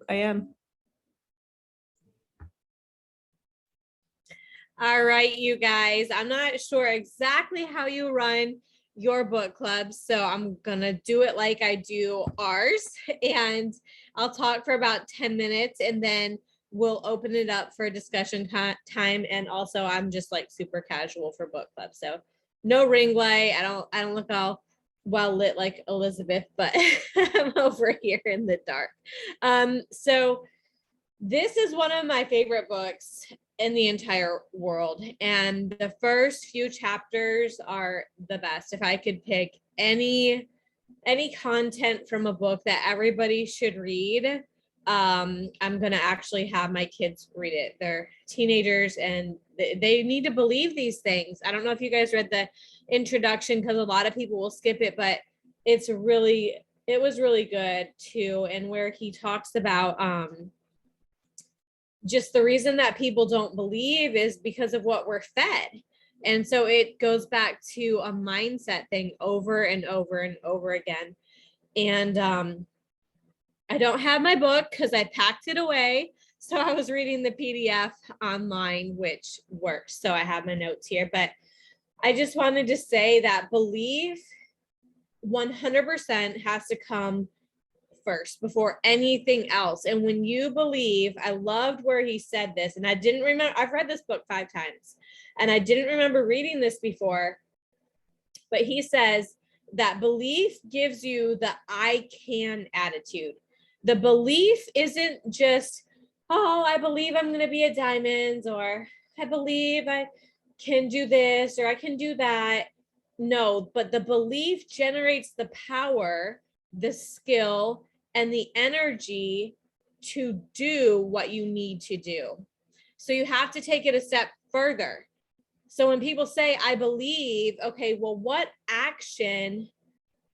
I am. All right, you guys, I'm not sure exactly how you run your book club, so I'm gonna do it like I do ours, and I'll talk for about 10 minutes and then we'll open it up for discussion time. And also I'm just like super casual for book club, so no ring light. I don't look all well lit like Elizabeth, but I'm over here in the dark. So this is one of my favorite books in the entire world, and the first few chapters are the best. If I could pick any content from a book that everybody should read, I'm gonna actually have my kids read it. They're teenagers and they need to believe these things. I don't know if you guys read the introduction, because a lot of people will skip it, but it was really good too. And where he talks about just the reason that people don't believe is because of what we're fed. And so it goes back to a mindset thing over and over and over again. And I don't have my book because I packed it away. So I was reading the PDF online, which works. So I have my notes here, but I just wanted to say that belief 100% has to come first before anything else. And when you believe, I loved where he said this, and I didn't remember, I've read this book 5 times and I didn't remember reading this before, but he says that belief gives you the I can attitude. The belief isn't just, oh, I believe I'm going to be a diamond, or I believe I can do this, or I can do that. No, but the belief generates the power, the skill, and the energy to do what you need to do. So you have to take it a step further. So when people say, I believe, okay, well, what action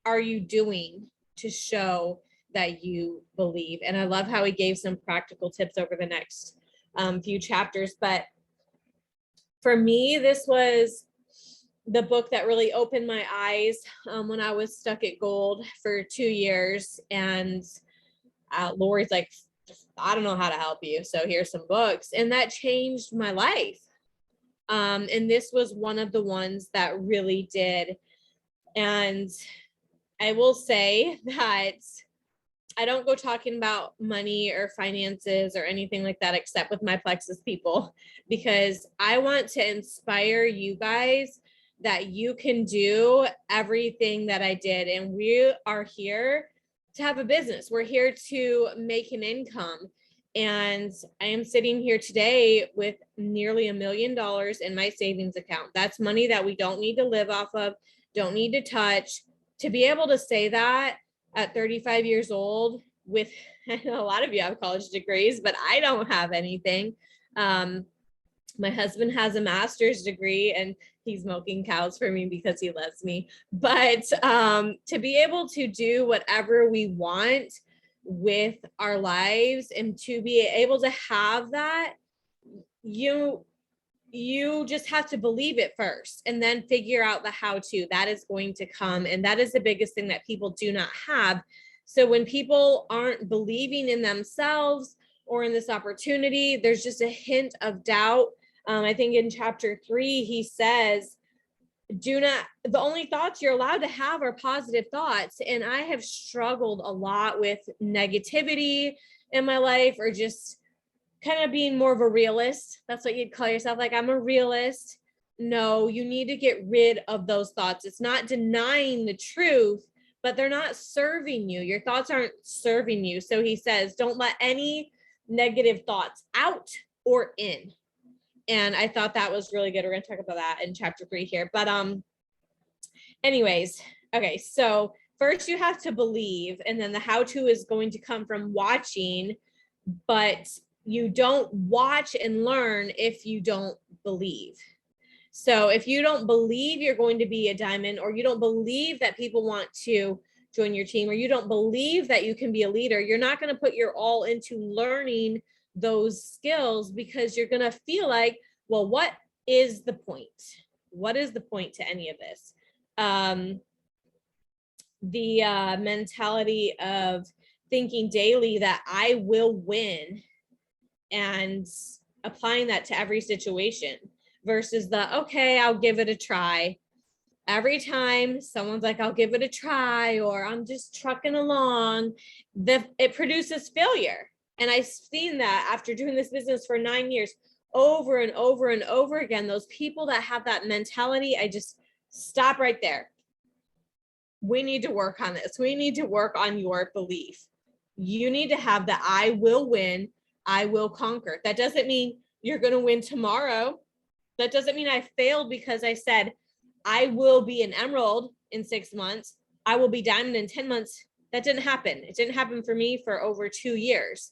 are you doing to show that you believe? And I love how he gave some practical tips over the next few chapters. But for me, this was the book that really opened my eyes when I was stuck at gold for 2 years. And Lori's like, I don't know how to help you, so here's some books. And that changed my life. And this was one of the ones that really did. And I will say that I don't go talking about money or finances or anything like that, except with my Plexus people, because I want to inspire you guys that you can do everything that I did. And we are here to have a business. We're here to make an income. And I am sitting here today with nearly $1 million in my savings account. That's money that we don't need to live off of, don't need to touch. To be able to say that at 35 years old with, I know a lot of you have college degrees, but I don't have anything. My husband has a master's degree and he's milking cows for me because he loves me. But to be able to do whatever we want with our lives and to be able to have that, you just have to believe it first and then figure out the how to. That is going to come. And that is the biggest thing that people do not have. So when people aren't believing in themselves or in this opportunity, there's just a hint of doubt. I think in chapter 3, he says, the only thoughts you're allowed to have are positive thoughts. And I have struggled a lot with negativity in my life, or just kind of being more of a realist. That's what you'd call yourself. Like, I'm a realist. No, you need to get rid of those thoughts. It's not denying the truth, but they're not serving you. Your thoughts aren't serving you. So he says, don't let any negative thoughts out or in. And I thought that was really good. We're going to talk about that in chapter 3 here. But anyways, okay. So first you have to believe, and then the how-to is going to come from watching, but you don't watch and learn if you don't believe. So if you don't believe you're going to be a diamond, or you don't believe that people want to join your team, or you don't believe that you can be a leader, you're not going to put your all into learning those skills, because you're going to feel like, well, what is the point? What is the point to any of this? The mentality of thinking daily that I will win and applying that to every situation versus the, okay, I'll give it a try. Every time someone's like, I'll give it a try, or I'm just trucking along, it produces failure. And I've seen that after doing this business for 9 years, over and over and over again. Those people that have that mentality, I just stop right there. We need to work on this. We need to work on your belief. You need to have the I will win, I will conquer. That doesn't mean you're going to win tomorrow. That doesn't mean I failed because I said, I will be an emerald in 6 months. I will be diamond in 10 months. That didn't happen. It didn't happen for me for over 2 years.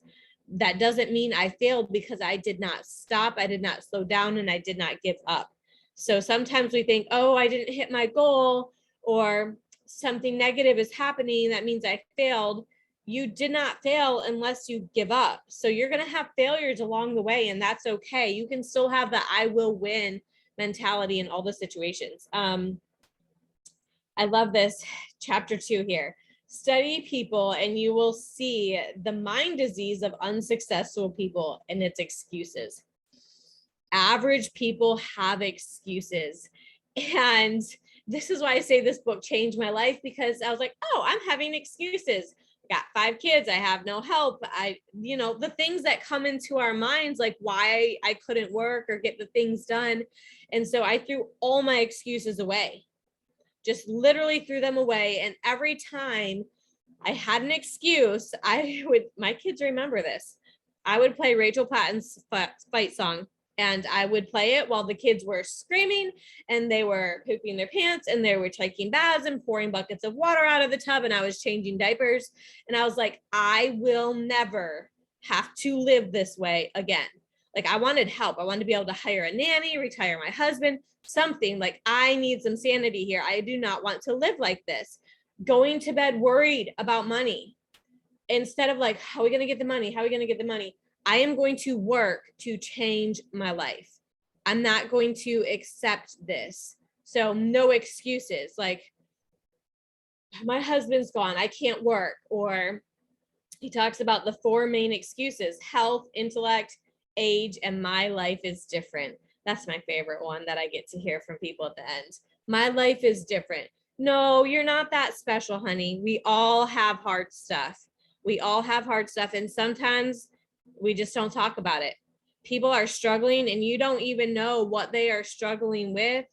That doesn't mean I failed because I did not stop. I did not slow down and I did not give up. So sometimes we think, oh, I didn't hit my goal or something negative is happening. That means I failed. You did not fail unless you give up. So you're going to have failures along the way, and that's okay. You can still have the I will win mentality in all the situations. I love this chapter 2 here. Study people and you will see the mind disease of unsuccessful people and its excuses. Average people have excuses. And this is why I say this book changed my life, because I was like, oh, I'm having excuses. I got 5 kids. I have no help. The things that come into our minds, like why I couldn't work or get the things done. And so I threw all my excuses away, just literally threw them away. And every time I had an excuse, my kids remember this. I would play Rachel Platten's fight song. And I would play it while the kids were screaming and they were pooping their pants and they were taking baths and pouring buckets of water out of the tub. And I was changing diapers. And I was like, I will never have to live this way again. Like, I wanted help. I wanted to be able to hire a nanny, retire my husband, something. Like, I need some sanity here. I do not want to live like this. Going to bed worried about money instead of like, how are we going to get the money? How are we going to get the money? I am going to work to change my life. I'm not going to accept this. So no excuses. Like, my husband's gone, I can't work. Or he talks about the 4 main excuses: health, intellect, age, and my life is different. That's my favorite one that I get to hear from people at the end. My life is different. No, you're not that special, honey. We all have hard stuff. We all have hard stuff. And sometimes we just don't talk about it. People are struggling and you don't even know what they are struggling with.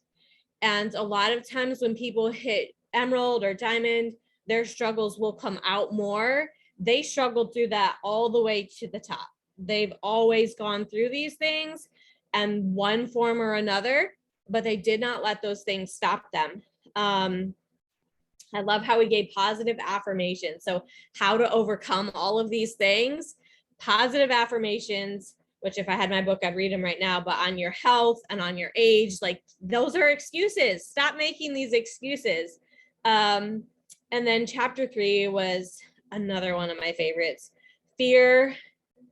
And a lot of times when people hit emerald or diamond, their struggles will come out more. They struggled through that all the way to the top. They've always gone through these things in one form or another, but they did not let those things stop them. I love how we gave positive affirmations. So how to overcome all of these things. Positive affirmations, which if I had my book, I'd read them right now, but on your health and on your age, like, those are excuses. Stop making these excuses. And then chapter 3 was another one of my favorites: fear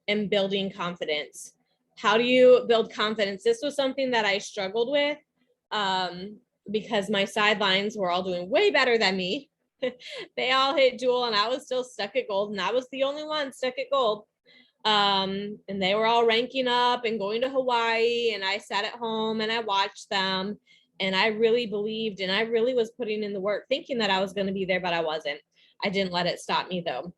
and building confidence. How do you build confidence? This was something that I struggled with because my sidelines were all doing way better than me. They all hit jewel and I was still stuck at gold, and I was the only one stuck at gold. And they were all ranking up and going to Hawaii, and I sat at home and I watched them, and I really believed and I really was putting in the work thinking that I was going to be there, but I wasn't. I didn't let it stop me though.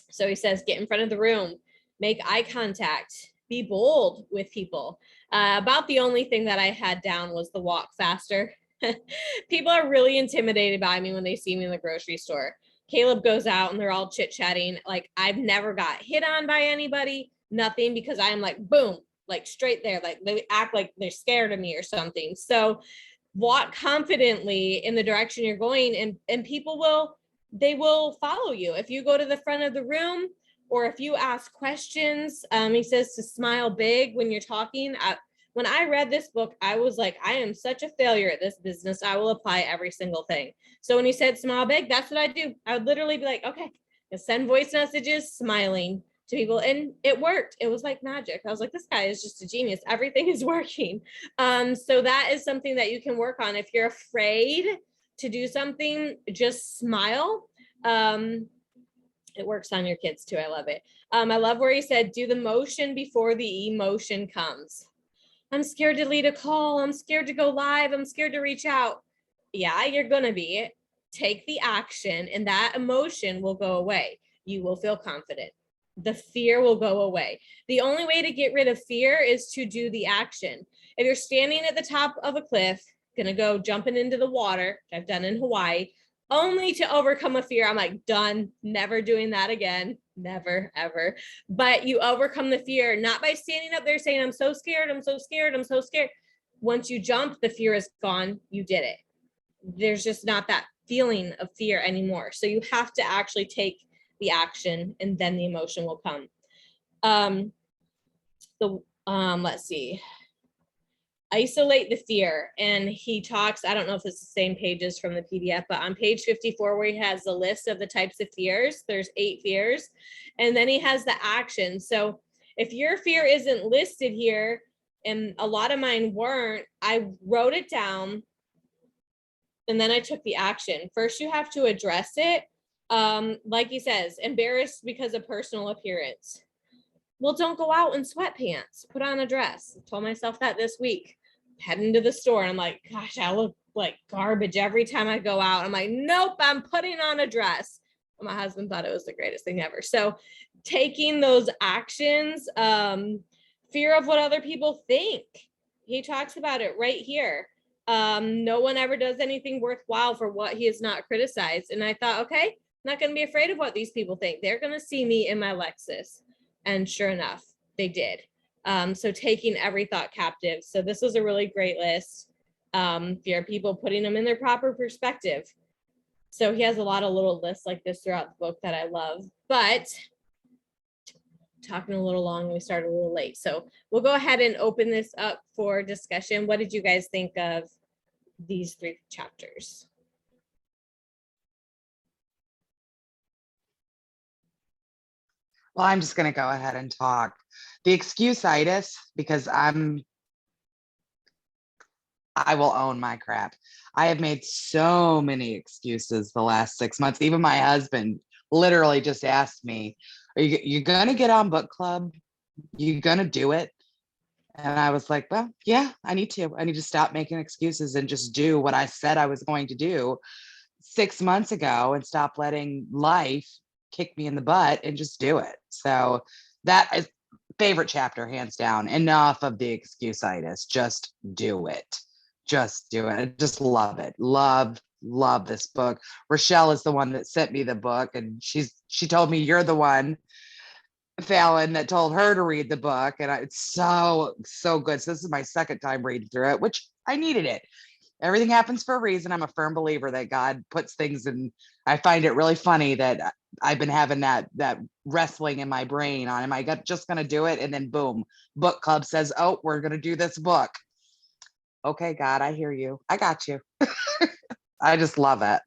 So he says, get in front of the room, make eye contact, be bold with people. About the only thing that I had down was the walk faster. People are really intimidated by me when they see me in the grocery store. Caleb goes out and they're all chit-chatting. Like, I've never got hit on by anybody, nothing, because I am like, boom, like straight there. Like, they act like they're scared of me or something. So walk confidently in the direction you're going, and people will follow you. If you go to the front of the room or if you ask questions, he says to smile big when you're talking. When I read this book, I was like, I am such a failure at this business. I will apply every single thing. So when he said smile big, that's what I do. I would literally be like, okay, send voice messages, smiling to people. And it worked. It was like magic. I was like, this guy is just a genius. Everything is working. So that is something that you can work on. If you're afraid to do something, just smile. It works on your kids too. I love it. I love where he said, do the motion before the emotion comes. I'm scared to lead a call. I'm scared to go live. I'm scared to reach out. Yeah, you're going to be. Take the action and that emotion will go away. You will feel confident. The fear will go away. The only way to get rid of fear is to do the action. If you're standing at the top of a cliff, gonna go jumping into the water, which I've done in Hawaii, only to overcome a fear. I'm like, done, never doing that again, never, ever. But you overcome the fear, not by standing up there saying, I'm so scared, I'm so scared, I'm so scared. Once you jump, the fear is gone, you did it. There's just not that feeling of fear anymore. So you have to actually take the action and then the emotion will come. Let's see. Isolate the fear. And he talks, I don't know if it's the same pages from the PDF, but on page 54 where he has the list of the types of fears, there's 8 fears. And then he has the action. So if your fear isn't listed here, and a lot of mine weren't, I wrote it down and then I took the action. First, you have to address it. Like he says, embarrassed because of personal appearance. Well, don't go out in sweatpants, put on a dress. I told myself that this week, heading to the store. And I'm like, gosh, I look like garbage every time I go out. I'm like, nope, I'm putting on a dress. My husband thought it was the greatest thing ever. So taking those actions, fear of what other people think. He talks about it right here. No one ever does anything worthwhile for what he has not criticized. And I thought, okay, I'm not going to be afraid of what these people think. They're going to see me in my Lexus. And sure enough, they did. So taking every thought captive. So this was a really great list. Fear people, putting them in their proper perspective. So he has a lot of little lists like this throughout the book that I love. But talking a little long, we started a little late. So we'll go ahead and open this up for discussion. What did you guys think of these 3 chapters? Well, I'm just going to go ahead and talk. The excuse-itis, because I will own my crap. I have made so many excuses the last 6 months. Even my husband literally just asked me, are you going to get on book club? You going to do it? And I was like, well, yeah, I need to. I need to stop making excuses and just do what I said I was going to do 6 months ago and stop letting life kick me in the butt and just do it. So that is favorite chapter, hands down. Enough of the excuse-itis. Just do it. Just do it. I just love it. Love this book. Rochelle is the one that sent me the book, and she told me you're the one, Phallin, that told her to read the book. And it's so good. So this is my second time reading through it, which I needed it. Everything happens for a reason. I'm a firm believer that God puts things in. I find it really funny that I've been having that wrestling in my brain on, am I just going to do it? And then boom, book club says, oh, we're going to do this book. Okay, God, I hear you. I got you. I just love it.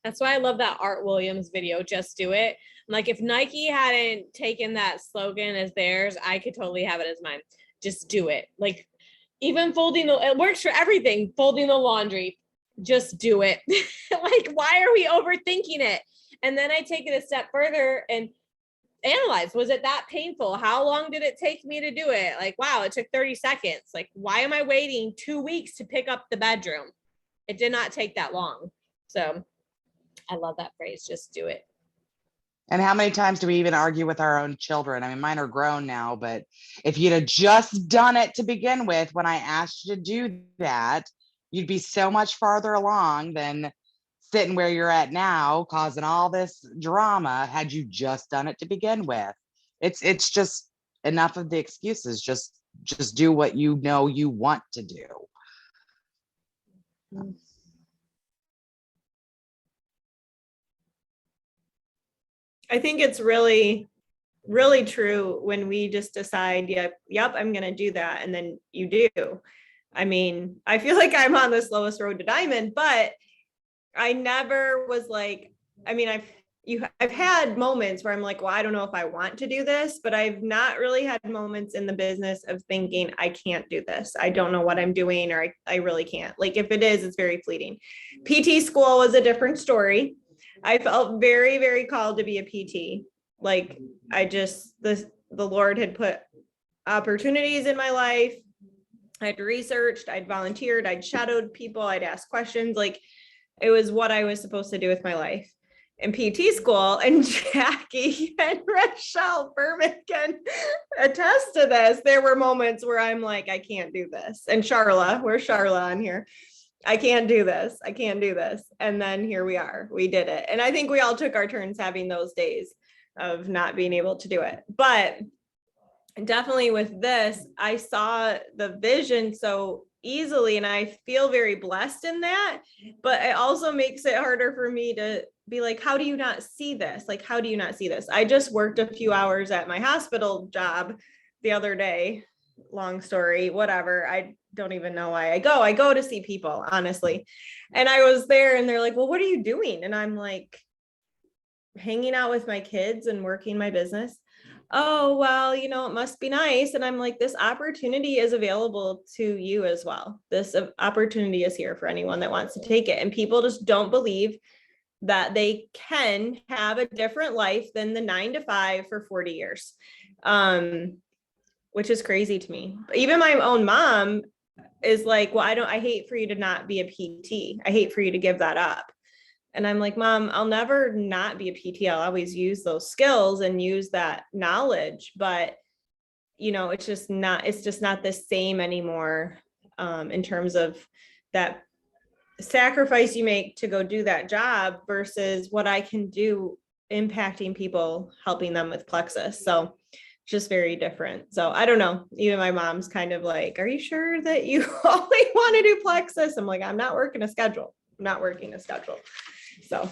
That's why I love that Art Williams video, Just Do It. Like if Nike hadn't taken that slogan as theirs, I could totally have it as mine. Just do it. Like even folding it works for everything. Folding the laundry, just do it. Like, why are we overthinking it? And then I take it a step further and analyze, was it that painful? How long did it take me to do it? Like, wow, it took 30 seconds. Like, why am I waiting 2 weeks to pick up the bedroom? It did not take that long. So I love that phrase, just do it. And how many times do we even argue with our own children? I mean, mine are grown now, but if you'd have just done it to begin with, when I asked you to do that, you'd be so much farther along than sitting where you're at now, causing all this drama had you just done it to begin with. It's just enough of the excuses. Just do what you know you want to do. I think it's really, really true when we just decide, yep, I'm going to do that. And then you do. I mean, I feel like I'm on the slowest road to diamond, but I never was like, I mean, I've had moments where I'm like, well, I don't know if I want to do this, but I've not really had moments in the business of thinking I can't do this. I don't know what I'm doing, or I really can't. Like if it is, it's very fleeting. PT school was a different story. I felt very, very called to be a PT. Like the Lord had put opportunities in my life. I'd researched, I'd volunteered, I'd shadowed people, I'd asked questions. Like it was what I was supposed to do with my life. In PT school, and Jackie and Rochelle Berman can attest to this. There were moments where I'm like, I can't do this. And Charla, where's Charla on here? I can't do this. I can't do this. And then here we are. We did it. And I think we all took our turns having those days of not being able to do it. But definitely with this, I saw the vision so easily, and I feel very blessed in that. But it also makes it harder for me to be like, how do you not see this? Like, how do you not see this? I just worked a few hours at my hospital job the other day. Long story, whatever. I don't even know why I go. I go to see people, honestly. And I was there and they're like, well, what are you doing? And I'm like, hanging out with my kids and working my business. Oh, well, it must be nice. And I'm like, this opportunity is available to you as well. This opportunity is here for anyone that wants to take it. And people just don't believe that they can have a different life than the 9 to 5 for 40 years. Which is crazy to me. Even my own mom is like, well, I hate for you to not be a PT. I hate for you to give that up. And I'm like, Mom, I'll never not be a PT. I'll always use those skills and use that knowledge. But, it's just not the same anymore in terms of that sacrifice you make to go do that job versus what I can do impacting people, helping them with plexus. So just very different. So I don't know. Even my mom's kind of like, are you sure that you only want to do plexus? I'm like, I'm not working a schedule. So,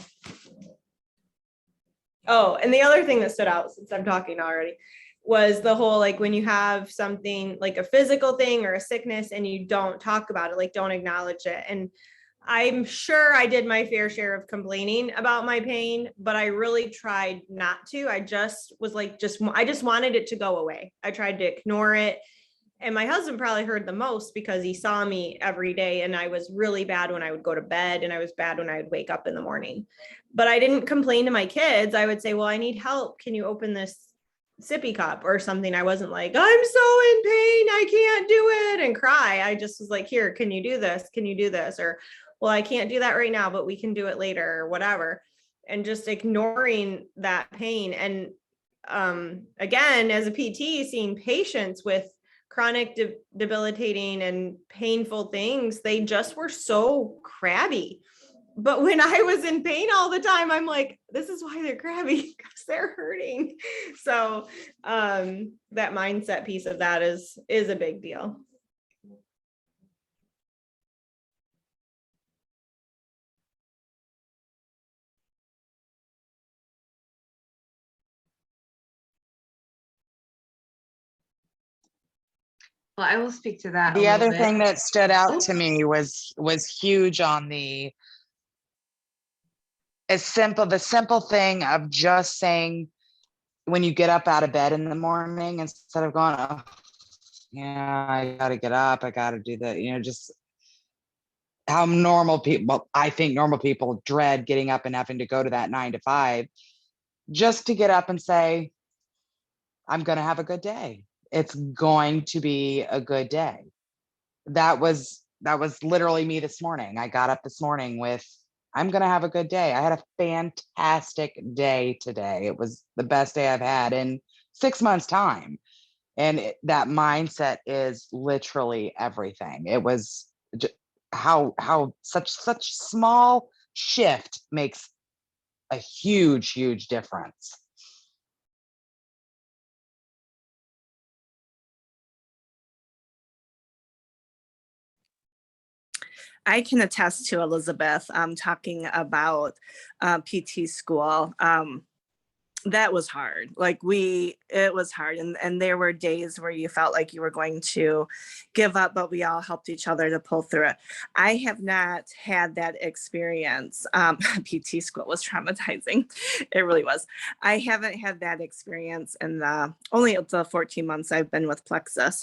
oh, and the other thing that stood out since I'm talking already was the whole, like, when you have something like a physical thing or a sickness and you don't talk about it, like don't acknowledge it. And I'm sure I did my fair share of complaining about my pain, but I really tried not to. I just was like, I just wanted it to go away. I tried to ignore it. And my husband probably heard the most because he saw me every day. And I was really bad when I would go to bed, and I was bad when I would wake up in the morning. But I didn't complain to my kids. I would say, well, I need help. Can you open this sippy cup or something? I wasn't like, I'm so in pain, I can't do it, and cry. I just was like, here, can you do this? Can you do this? Or, well, I can't do that right now, but we can do it later, or whatever. And just ignoring that pain. And again, as a PT, seeing patients with chronic debilitating and painful things, they just were so crabby. But when I was in pain all the time, I'm like, this is why they're crabby, because they're hurting. So that mindset piece of that is a big deal. Well, I will speak to that. The other thing that stood out to me was huge on the simple thing of just saying, when you get up out of bed in the morning, instead of going, oh, yeah, I gotta get up, I gotta do that, just how I think normal people dread getting up and having to go to that 9 to 5, just to get up and say, I'm gonna have a good day. It's going to be a good day. That was literally me this morning. I got up this morning with, I'm going to have a good day. I had a fantastic day today. It was the best day I've had in 6 months' time. And that mindset is literally everything. It was how such small shift makes a huge difference. I can attest to Elizabeth talking about PT school. That was hard. It was hard. And there were days where you felt like you were going to give up, but we all helped each other to pull through it. I have not had that experience. PT school was traumatizing. It really was. I haven't had that experience in only the 14 months I've been with Plexus.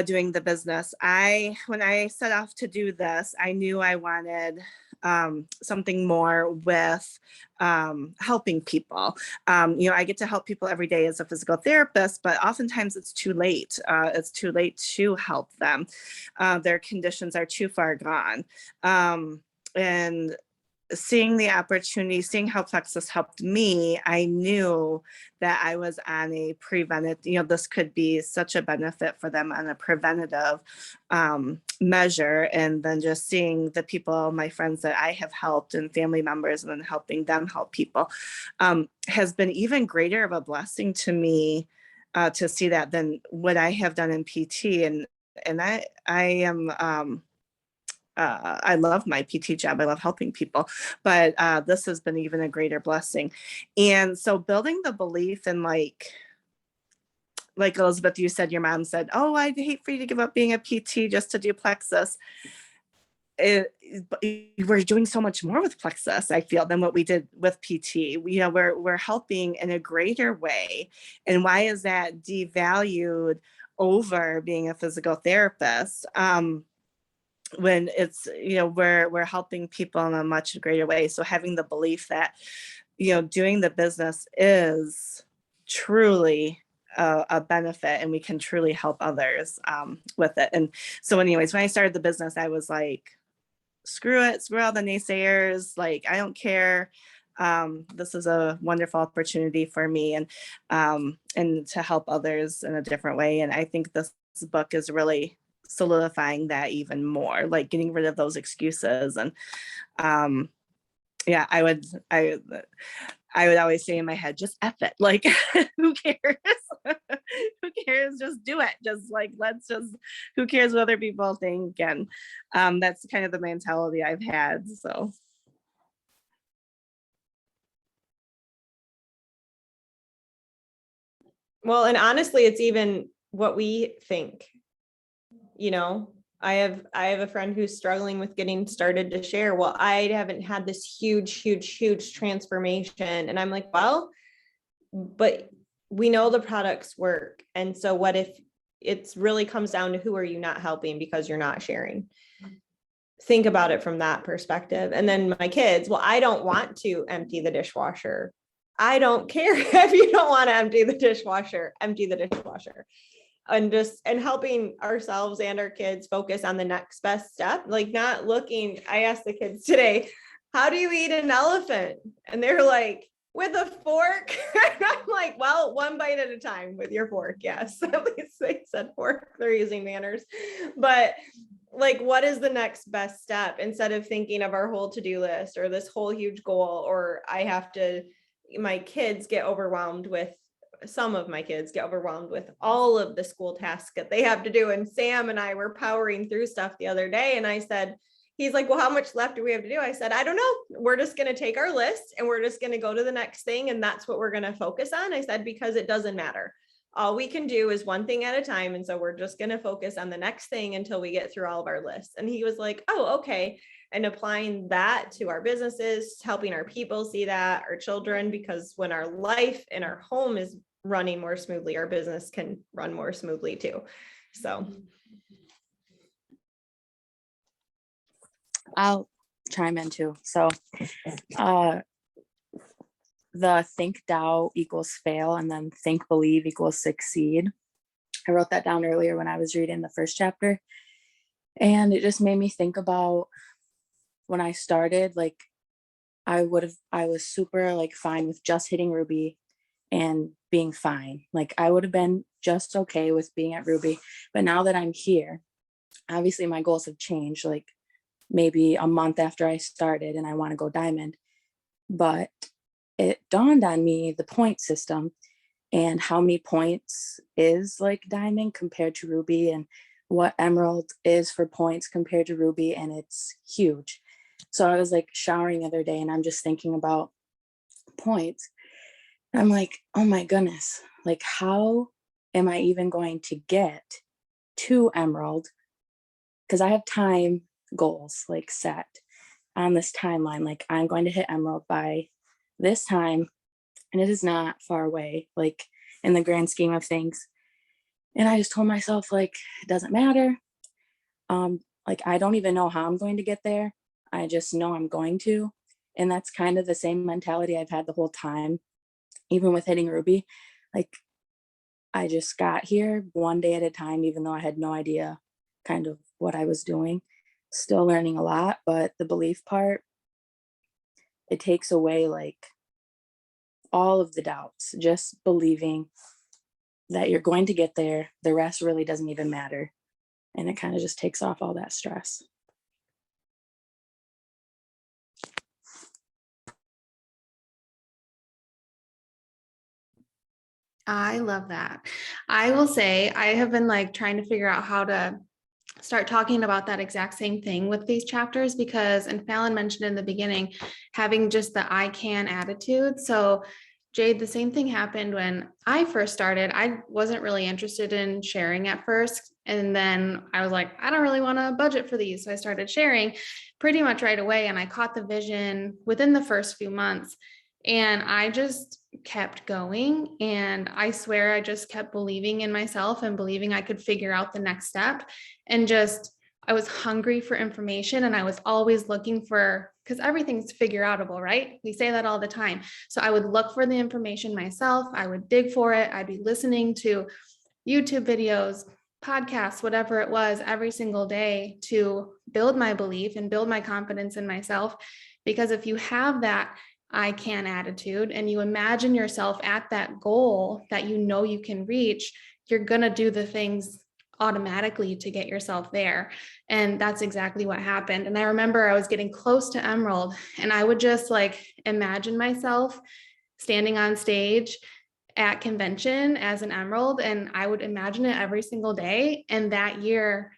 Doing the business. When I set off to do this, I knew I wanted something more with helping people. I get to help people every day as a physical therapist, but oftentimes it's too late. It's too late to help them. Their conditions are too far gone. And seeing the opportunity, seeing how Plexus helped me, I knew that I was on a preventative, this could be such a benefit for them on a preventative measure. And then just seeing the people, my friends that I have helped and family members, and then helping them help people has been even greater of a blessing to me to see that than what I have done in PT. And I am, I love my PT job. I love helping people, but this has been even a greater blessing. And so building the belief in like Elizabeth, you said, your mom said, "Oh, I'd hate for you to give up being a PT just to do Plexus." We're doing so much more with Plexus, I feel, than what we did with PT. We're helping in a greater way. And why is that devalued over being a physical therapist? When it's, we're helping people in a much greater way. So having the belief that, doing the business is truly a benefit, and we can truly help others with it. And so anyways, when I started the business, I was like, screw it, screw all the naysayers. Like, I don't care. This is a wonderful opportunity for me and to help others in a different way. And I think this book is really solidifying that even more, like getting rid of those excuses. And I would always say in my head, just F it. Like, who cares? Who cares? Just do it. Just like, who cares what other people think? And that's kind of the mentality I've had. So. Well, and honestly, it's even what we think. I have a friend who's struggling with getting started to share. Well, I haven't had this huge transformation. And I'm like, well, but we know the products work. And so what if it really comes down to who are you not helping because you're not sharing? Think about it from that perspective. And then my kids, well, I don't want to empty the dishwasher. I don't care if you don't want to empty the dishwasher. And helping ourselves and our kids focus on the next best step, like not looking. I asked the kids today, how do you eat an elephant? And they're like, with a fork. I'm like, well, one bite at a time with your fork. Yes. At least they said fork. They're using manners. But like, what is the next best step instead of thinking of our whole to-do list or this whole huge goal, or some of my kids get overwhelmed with all of the school tasks that they have to do. And Sam and I were powering through stuff the other day. And I said, he's like, well, how much left do we have to do? I said, I don't know. We're just going to take our list and we're just going to go to the next thing. And that's what we're going to focus on. I said, because it doesn't matter. All we can do is one thing at a time. And so we're just going to focus on the next thing until we get through all of our lists. And he was like, oh, okay. And applying that to our businesses, helping our people see that, our children, because when our life and our home is running more smoothly, our business can run more smoothly too. So I'll chime in too. So the think doubt equals fail, and then think believe equals succeed. I wrote that down earlier when I was reading the first chapter, and it just made me think about when I started. Like, I was super like fine with just hitting Ruby and being fine. Like, I would have been just okay with being at Ruby. But now that I'm here, obviously my goals have changed, like maybe a month after I started, and I want to go diamond. But it dawned on me the point system and how many points is like diamond compared to Ruby, and what emerald is for points compared to Ruby, and it's huge. So I was like showering the other day and I'm just thinking about points. I'm like, oh my goodness, like how am I even going to get to emerald? Because I have time goals like set on this timeline. Like, I'm going to hit emerald by this time, and it is not far away, like in the grand scheme of things. And I just told myself, like, it doesn't matter. Like, I don't even know how I'm going to get there. I just know I'm going to. And that's kind of the same mentality I've had the whole time, even with hitting Ruby. Like, I just got here one day at a time, even though I had no idea kind of what I was doing. Still learning a lot, but the belief part, it takes away like all of the doubts, just believing that you're going to get there. The rest really doesn't even matter. And it kind of just takes off all that stress. I love that. I will say I have been like trying to figure out how to start talking about that exact same thing with these chapters because, and Phallin mentioned in the beginning, having just the I can attitude. So Jade, the same thing happened when I first started. I wasn't really interested in sharing at first. And then I was like, I don't really want to budget for these. So I started sharing pretty much right away. And I caught the vision within the first few months. And I just kept going. And I swear I just kept believing in myself and believing I could figure out the next step. And just, I was hungry for information and I was always looking for, because everything's figure outable, right? We say that all the time. So I would look for the information myself. I would dig for it. I'd be listening to YouTube videos, podcasts, whatever it was, every single day to build my belief and build my confidence in myself. Because if you have that I can attitude and you imagine yourself at that goal that you know you can reach, you're going to do the things automatically to get yourself there. And that's exactly what happened. And I remember I was getting close to Emerald and I would just like imagine myself standing on stage at convention as an Emerald, and I would imagine it every single day. And that year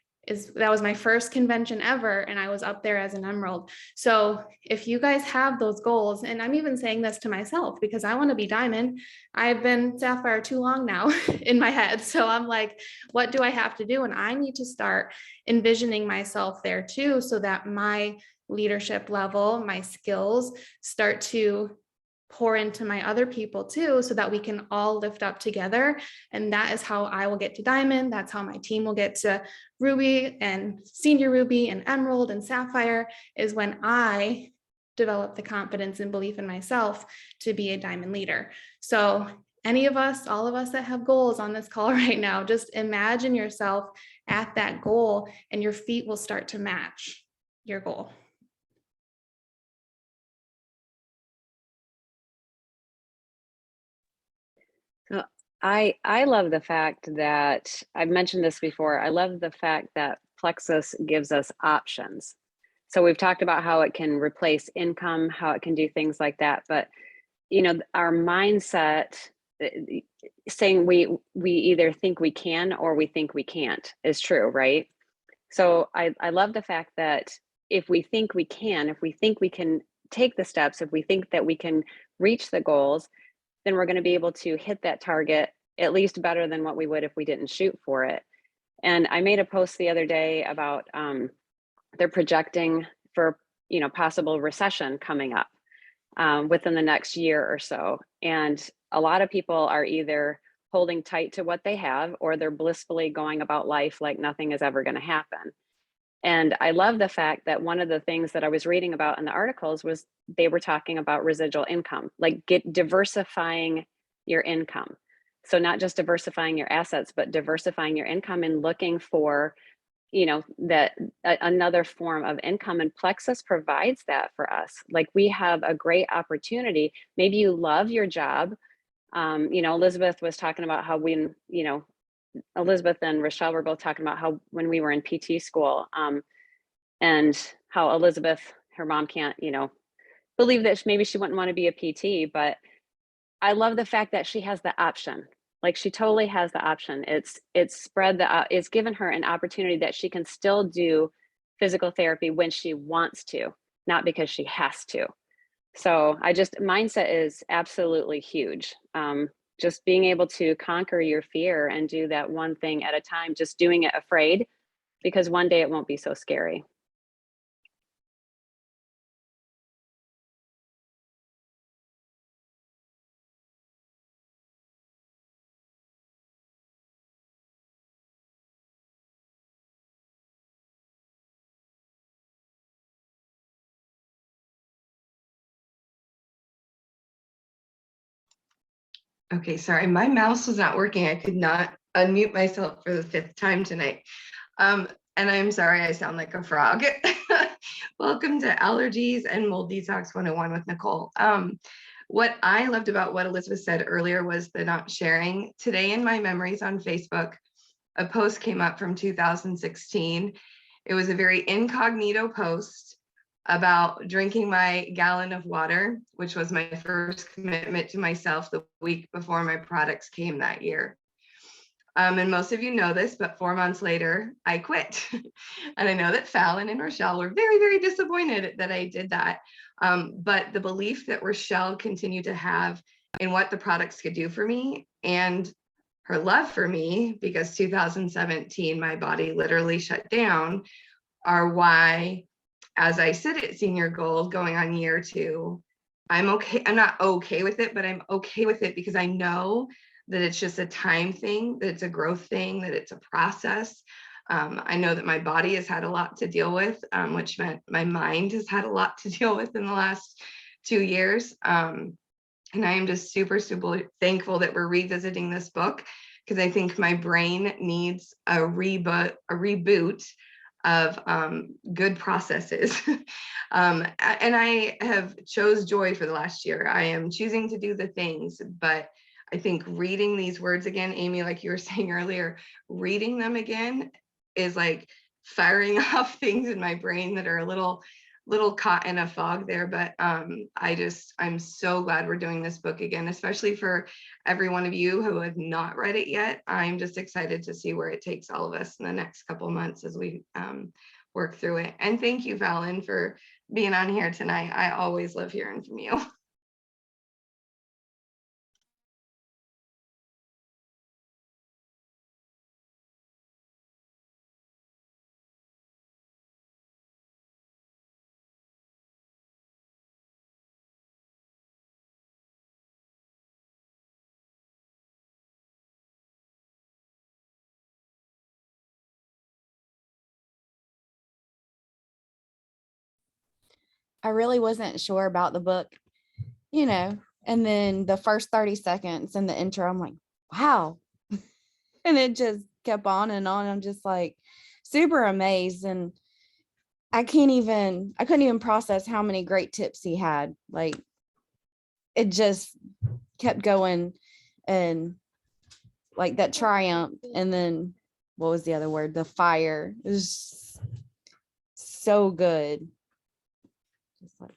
that was my first convention ever, and I was up there as an Emerald. So if you guys have those goals, and I'm even saying this to myself because I want to be Diamond, I've been Sapphire too long now in my head. So I'm like, what do I have to do? And I need to start envisioning myself there too, so that my leadership level, my skills start to pour into my other people too, so that we can all lift up together. And that is how I will get to Diamond. That's how my team will get to Ruby and Senior Ruby and Emerald and Sapphire, is when I develop the confidence and belief in myself to be a Diamond leader. So any of us, all of us that have goals on this call right now, just imagine yourself at that goal and your feet will start to match your goal. I love the fact that I've mentioned this before. I love the fact that Plexus gives us options. So we've talked about how it can replace income, how it can do things like that. But you know, our mindset saying we either think we can or we think we can't is true, right? So I love the fact that if we think we can, if we think we can take the steps, if we think that we can reach the goals, then we're going to be able to hit that target at least better than what we would if we didn't shoot for it. And I made a post the other day about they're projecting for, you know, possible recession coming up within the next year or so. And a lot of people are either holding tight to what they have or they're blissfully going about life like nothing is ever going to happen. And I love the fact that one of the things that I was reading about in the articles was they were talking about residual income, like diversifying your income. So not just diversifying your assets, but diversifying your income and looking for, you know, that another form of income. And Plexus provides that for us. Like we have a great opportunity. Maybe you love your job. You know, Elizabeth was talking about how when, you know, Elizabeth and Rochelle were both talking about how when we were in PT school and how Elizabeth, her mom can't, you know, believe that maybe she wouldn't want to be a PT, but I love the fact that she has the option. Like she totally has the option. It's given her an opportunity that she can still do physical therapy when she wants to, not because she has to. So mindset is absolutely huge. Just being able to conquer your fear and do that one thing at a time, just doing it afraid, because one day it won't be so scary. Okay, sorry, my mouse was not working. I could not unmute myself for the 5th time tonight. And I'm sorry, I sound like a frog. Welcome to Allergies and Mold Detox 101 with Nicole. What I loved about what Elizabeth said earlier was the not sharing. Today in my memories on Facebook, a post came up from 2016. It was a very incognito post about drinking my gallon of water, which was my first commitment to myself the week before my products came that year. And most of you know this, but 4 months later, I quit. And I know that Phallin and Rochelle were very, very disappointed that I did that. But the belief that Rochelle continued to have in what the products could do for me, and her love for me, because 2017, my body literally shut down, are why, as I sit at senior gold going on year 2, I'm okay. I'm not okay with it, but I'm okay with it because I know that it's just a time thing, that it's a growth thing, that it's a process. I know that my body has had a lot to deal with, which meant my mind has had a lot to deal with in the last 2 years. And I am just super, super thankful that we're revisiting this book, because I think my brain needs a reboot of good processes. And I have chose joy for the last year. I am choosing to do the things, but I think reading these words again, Amy, like you were saying earlier, reading them again is like firing off things in my brain that are a little caught in a fog there. But I'm so glad we're doing this book again, especially for every one of you who have not read it yet. I'm just excited to see where it takes all of us in the next couple months as we work through it. And thank you, Phallin, for being on here tonight. I always love hearing from you. I really wasn't sure about the book, and then the first 30 seconds in the intro, I'm like, wow. And it just kept on and on. I'm just like super amazed. And I couldn't even process how many great tips he had. Like, it just kept going, and like that triumph. And then what was the other word? The fire. It was so good. Just like,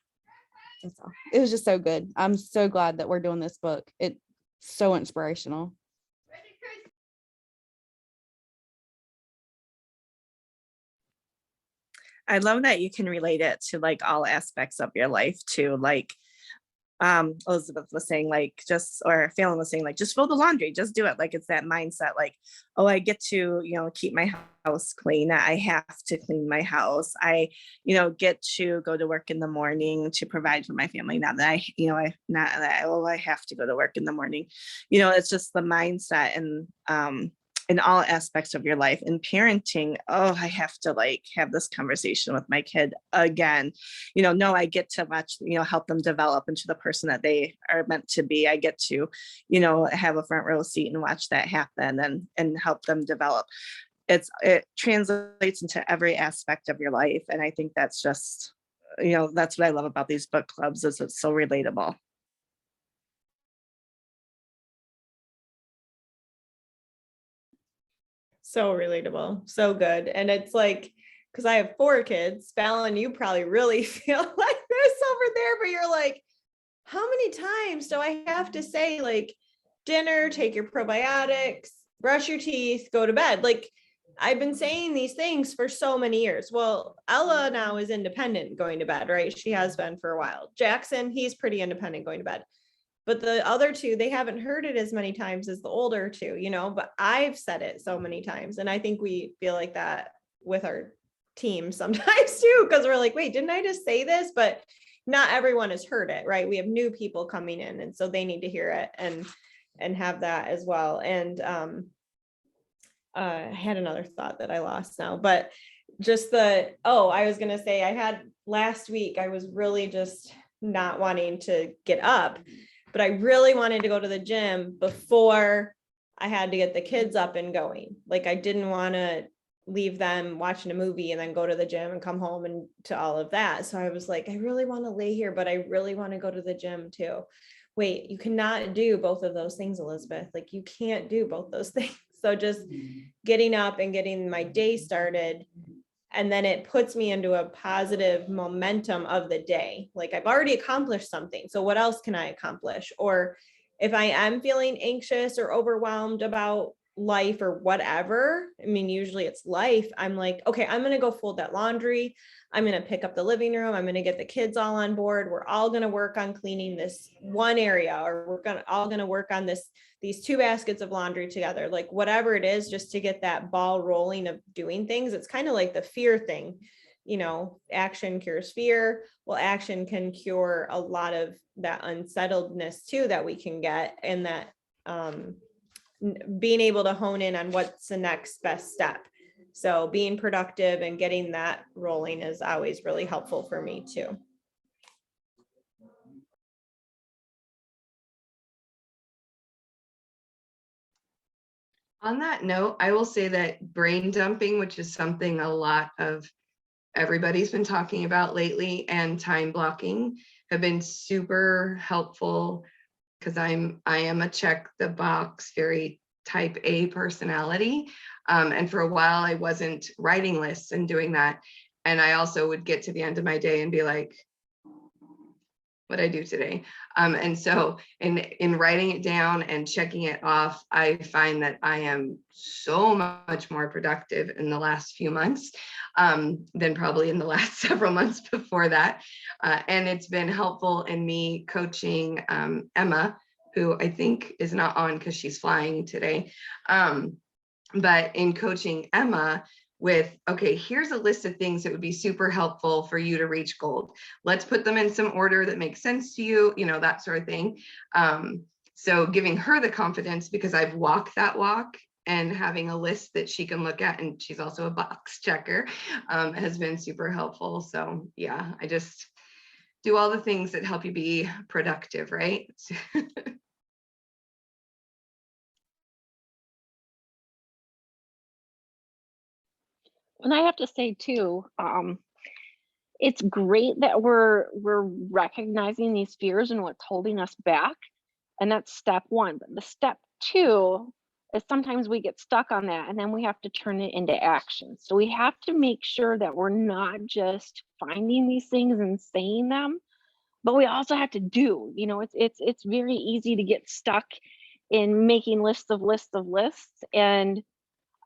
that's all. It was just so good. I'm so glad that we're doing this book. It's so inspirational. I love that you can relate it to like all aspects of your life too. Like Elizabeth was saying, like, or Phallin was saying, like, just fold the laundry, just do it. Like, it's that mindset, like, oh, I get to, keep my house clean. I have to clean my house. I, get to go to work in the morning to provide for my family. Not that I have to go to work in the morning. It's just the mindset, and in all aspects of your life. And parenting, oh, I have to like have this conversation with my kid again. No, I get to watch, help them develop into the person that they are meant to be. I get to, have a front row seat and watch that happen and help them develop. It translates into every aspect of your life. And I think that's just, that's what I love about these book clubs, is it's so relatable. So relatable, so good. And it's like, because I have 4 kids, Phallin, you probably really feel like this over there, but you're like, how many times do I have to say, like, dinner, take your probiotics, brush your teeth, go to bed? Like, I've been saying these things for so many years. Well, Ella now is independent going to bed, right? She has been for a while. Jackson, he's pretty independent going to bed. But the other 2, they haven't heard it as many times as the older 2, but I've said it so many times. And I think we feel like that with our team sometimes too, because we're like, wait, didn't I just say this? But not everyone has heard it, right? We have new people coming in, and so they need to hear it and have that as well. And I had another thought that I lost now, but just I was going to say, I had last week, I was really just not wanting to get up. but I really wanted to go to the gym before I had to get the kids up and going. Like I didn't want to leave them watching a movie and then go to the gym and come home and to all of that. So I was like, I really want to lay here, but I really want to go to the gym too. Wait, you cannot do both of those things, Elizabeth. Like you can't do both those things. So just getting up and getting my day started, and then it puts me into a positive momentum of the day. Like I've already accomplished something. So what else can I accomplish? Or if I am feeling anxious or overwhelmed about life or whatever, I mean, usually it's life. I'm like, okay, I'm going to go fold that laundry. I'm going to pick up the living room. I'm going to get the kids all on board. We're all going to work on cleaning this one area, or we're all going to work on these 2 baskets of laundry together, like whatever it is, just to get that ball rolling of doing things. It's kind of like the fear thing, you know, action cures fear. Well, action can cure a lot of that unsettledness too, that we can get, and that being able to hone in on what's the next best step. So being productive and getting that rolling is always really helpful for me too. On that note, I will say that brain dumping, which is something a lot of everybody's been talking about lately, and time blocking have been super helpful, because I am a check the box, very type A personality. And for a while I wasn't writing lists and doing that. And I also would get to the end of my day and be like, what I do today. And so in writing it down and checking it off, I find that I am so much more productive in the last few months than probably in the last several months before that. And it's been helpful in me coaching Emma, who I think is not on because she's flying today. But in coaching Emma with, okay, here's a list of things that would be super helpful for you to reach gold. Let's put them in some order that makes sense to you, you know, that sort of thing. So giving her the confidence, because I've walked that walk, and having a list that she can look at, and she's also a box checker, has been super helpful. So yeah, I just do all the things that help you be productive, right? And I have to say too, it's great that we're recognizing these fears and what's holding us back. And that's step 1. But the step 2 is sometimes we get stuck on that, and then we have to turn it into action. So we have to make sure that we're not just finding these things and saying them, but we also have to do. You know, it's very easy to get stuck in making lists of lists of lists, and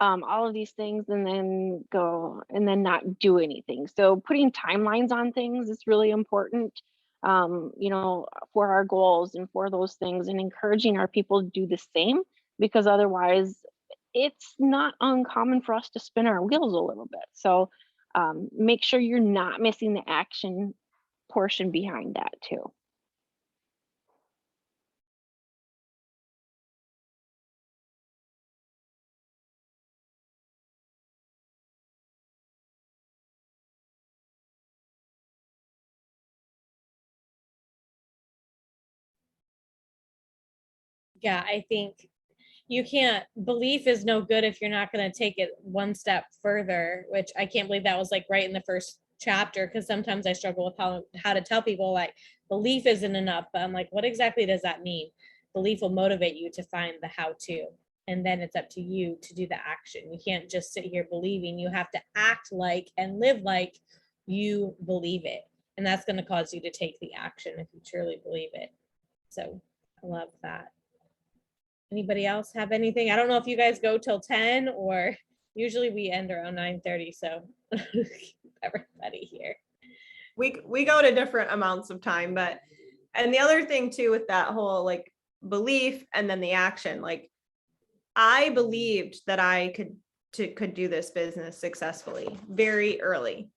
all of these things, and then not do anything. So putting timelines on things is really important, you know, for our goals and for those things, and encouraging our people to do the same, because otherwise it's not uncommon for us to spin our wheels a little bit. So make sure you're not missing the action portion behind that too. Yeah, I think belief is no good if you're not going to take it one step further, which I can't believe that was like right in the first chapter, because sometimes I struggle with how to tell people like belief isn't enough, but I'm like, what exactly does that mean? Belief will motivate you to find the how to, and then it's up to you to do the action. You can't just sit here believing, you have to act like and live like you believe it, and that's going to cause you to take the action if you truly believe it. So I love that. Anybody else have anything? I don't know if you guys go till 10, or usually we end around 9:30. So everybody here. We go to different amounts of time, but, and the other thing too, with that whole like belief and then the action, like I believed that I could do this business successfully very early.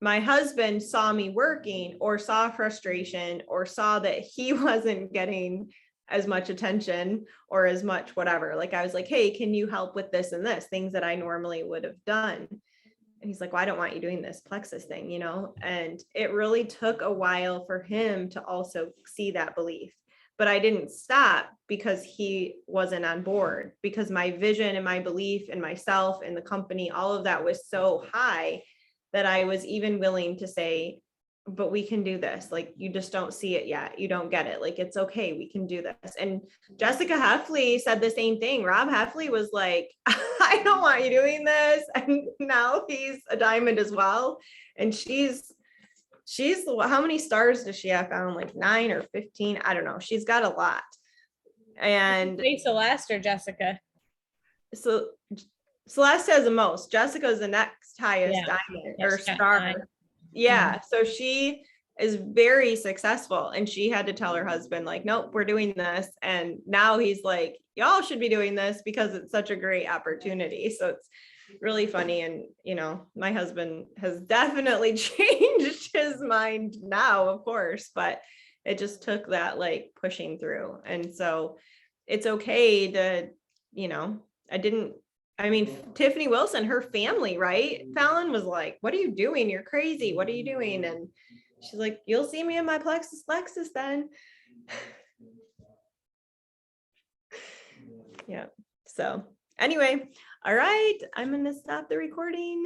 My husband saw me working, or saw frustration, or saw that he wasn't getting as much attention or as much whatever. Like I was like, hey, can you help with this and this, things that I normally would have done? And he's like, well, I don't want you doing this plexus thing, you know? And it really took a while for him to also see that belief. but I didn't stop because he wasn't on board, because my vision and my belief in myself and the company, all of that was so high that I was even willing to say, but we can do this. Like, you just don't see it yet. You don't get it. Like, it's okay. We can do this. And Jessica Heffley said the same thing. Rob Heffley was like, I don't want you doing this. And now he's a diamond as well. And she's how many stars does she have found? Like 9 or 15? I don't know. She's got a lot. And Hey, Celeste or Jessica? so Celeste has the most. Jessica's the next highest Yeah. diamond Yeah, or she's got star. 9. Yeah. So she is very successful, and she had to tell her husband, like, nope, we're doing this. And now he's like, y'all should be doing this because it's such a great opportunity. So it's really funny. And, you know, my husband has definitely changed his mind now, of course, but it just took that like pushing through. And so it's okay to, you know, Tiffany Wilson, her family, right? Phallin was like, what are you doing? You're crazy. What are you doing? And she's like, you'll see me in my Plexus Lexus then. Yeah. So anyway, all right, I'm going to stop the recording.